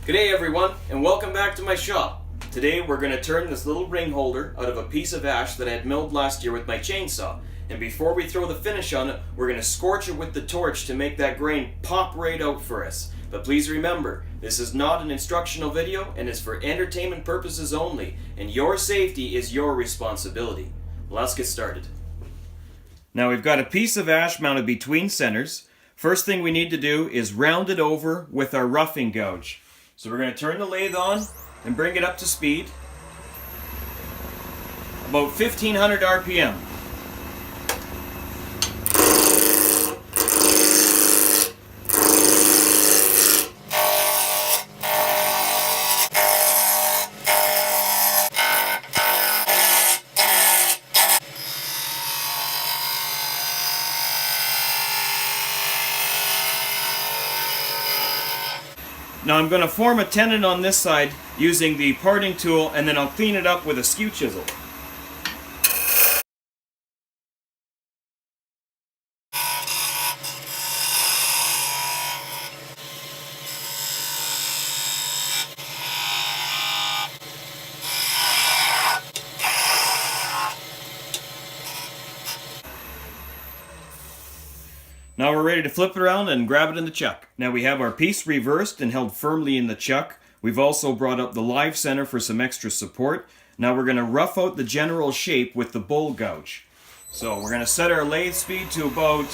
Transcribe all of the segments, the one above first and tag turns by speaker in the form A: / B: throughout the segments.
A: G'day everyone, and welcome back to my shop. Today we're going to turn this little ring holder out of a piece of ash that I had milled last year with my chainsaw. And before we throw the finish on it, we're going to scorch it with the torch to make that grain pop right out for us. But please remember, this is not an instructional video and is for entertainment purposes only, and your safety is your responsibility. Let's get started. Now we've got a piece of ash mounted between centers. First thing we need to do is round it over with our roughing gouge. So we're going to turn the lathe on and bring it up to speed, about 1500 RPM. Now I'm going to form a tenon on this side using the parting tool, and then I'll clean it up with a skew chisel. Now we're ready to flip it around and grab it in the chuck. Now we have our piece reversed and held firmly in the chuck. We've also brought up the live center for some extra support. Now we're going to rough out the general shape with the bowl gouge. So we're going to set our lathe speed to about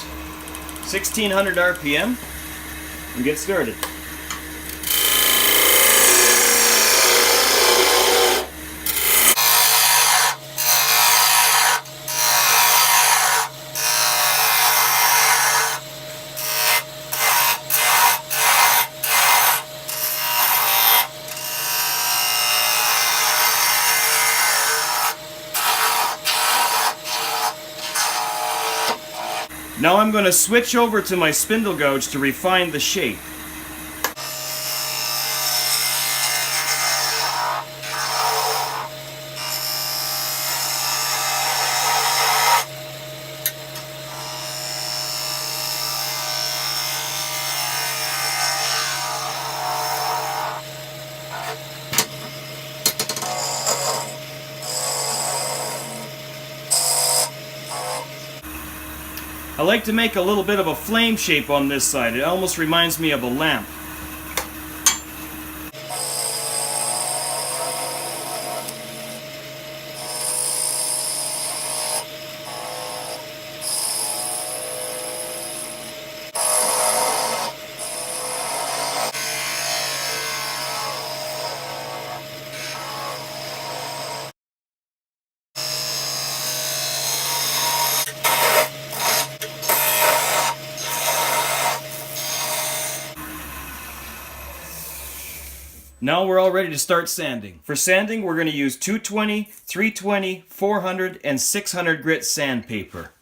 A: 1600 RPM and get started. Now I'm going to switch over to my spindle gouge to refine the shape. I like to make a little bit of a flame shape on this side. It almost reminds me of a lamp. Now we're all ready to start sanding. For sanding, we're going to use 220, 320, 400, and 600 grit sandpaper.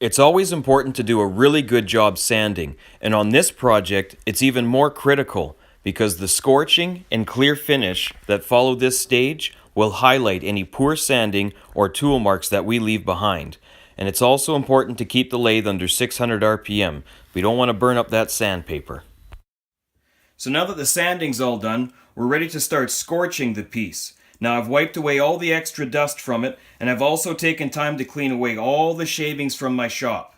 A: It's always important to do a really good job sanding, and on this project, it's even more critical because the scorching and clear finish that follow this stage will highlight any poor sanding or tool marks that we leave behind. And it's also important to keep the lathe under 600 RPM. We don't want to burn up that sandpaper. So now that the sanding's all done, we're ready to start scorching the piece. Now I've wiped away all the extra dust from it, and I've also taken time to clean away all the shavings from my shop.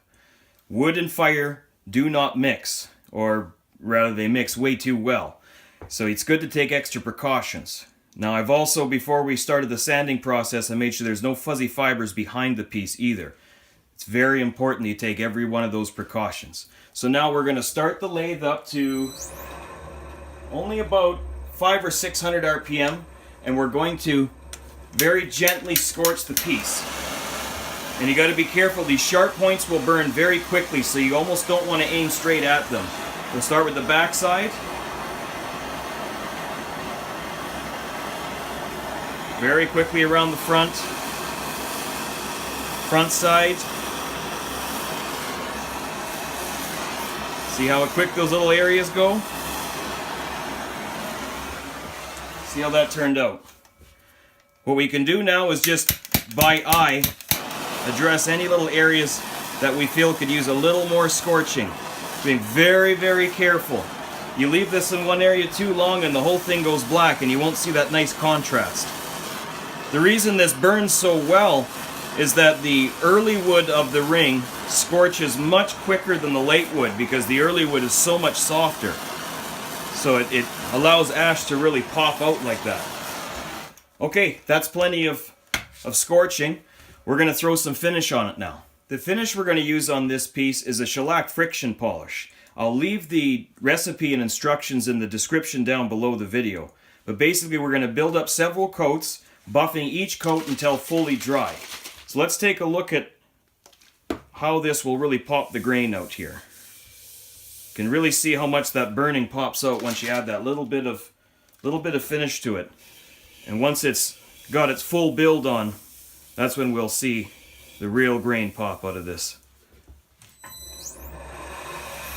A: Wood and fire do not mix, or rather they mix way too well. So it's good to take extra precautions. Now I've also, before we started the sanding process, I made sure there's no fuzzy fibers behind the piece either. It's very important that you take every one of those precautions. So now we're going to start the lathe up to only about 500 or 600 RPM, and we're going to very gently scorch the piece. And you got to be careful, these sharp points will burn very quickly, so you almost don't want to aim straight at them. We'll start with the back side. Very quickly around the front. Front side. See how quick those little areas go? See how that turned out. What we can do now is just by eye address any little areas that we feel could use a little more scorching. Being very, very careful. You leave this in one area too long and the whole thing goes black and you won't see that nice contrast. The reason this burns so well is that the early wood of the ring scorches much quicker than the late wood because the early wood is so much softer. So it allows ash to really pop out like that. Okay, that's plenty of scorching. We're going to throw some finish on it now. The finish we're going to use on this piece is a shellac friction polish. I'll leave the recipe and instructions in the description down below the video. But basically we're going to build up several coats, buffing each coat until fully dry. So let's take a look at how this will really pop the grain out here. You can really see how much that burning pops out once you add that little bit of finish to it. And once it's got its full build on, that's when we'll see the real grain pop out of this.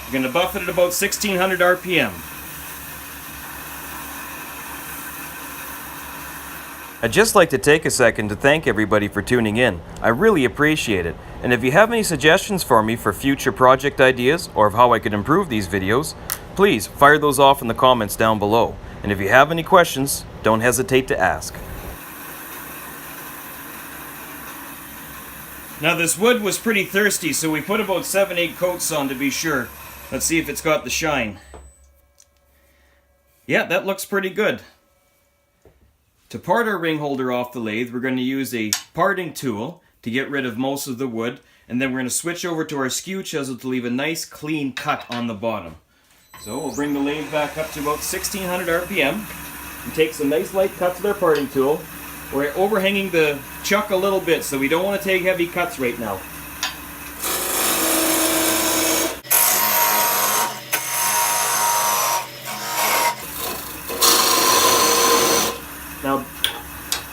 A: You're going to buff it at about 1600 RPM. I'd just like to take a second to thank everybody for tuning in. I really appreciate it. And if you have any suggestions for me for future project ideas or of how I could improve these videos, please fire those off in the comments down below. And if you have any questions, don't hesitate to ask. Now this wood was pretty thirsty, so we put about 7-8 coats on to be sure. Let's see if it's got the shine. Yeah, that looks pretty good. To part our ring holder off the lathe, we're going to use a parting tool to get rid of most of the wood, and then we're going to switch over to our skew chisel to leave a nice clean cut on the bottom. So we'll bring the lathe back up to about 1600 RPM and take some nice light cuts with our parting tool. We're overhanging the chuck a little bit, so we don't want to take heavy cuts right now. Now,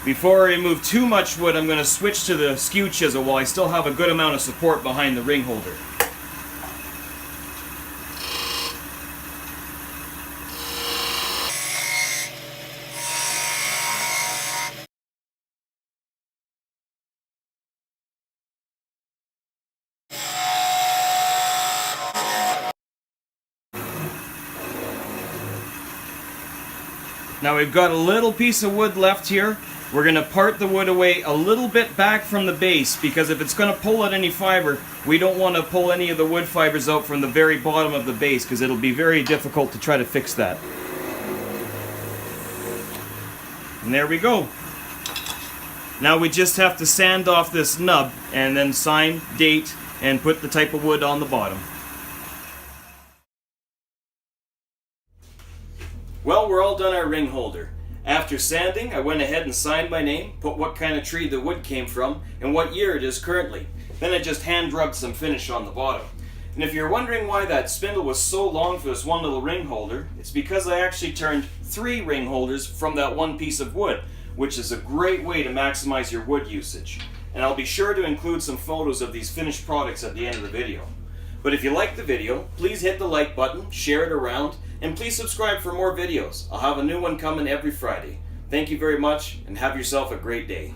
A: before I remove too much wood, I'm going to switch to the skew chisel while I still have a good amount of support behind the ring holder. Now we've got a little piece of wood left here. We're going to part the wood away a little bit back from the base because if it's going to pull out any fiber, we don't want to pull any of the wood fibers out from the very bottom of the base because it'll be very difficult to try to fix that. And there we go. Now we just have to sand off this nub and then sign, date, and put the type of wood on the bottom. Well, we're all done our ring holder. After sanding, I went ahead and signed my name, put what kind of tree the wood came from, and what year it is currently. Then I just hand rubbed some finish on the bottom. And if you're wondering why that spindle was so long for this one little ring holder, it's because I actually turned 3 ring holders from that one piece of wood, which is a great way to maximize your wood usage. And I'll be sure to include some photos of these finished products at the end of the video. But if you liked the video, please hit the like button, share it around, and please subscribe for more videos. I'll have a new one coming every Friday. Thank you very much, and have yourself a great day.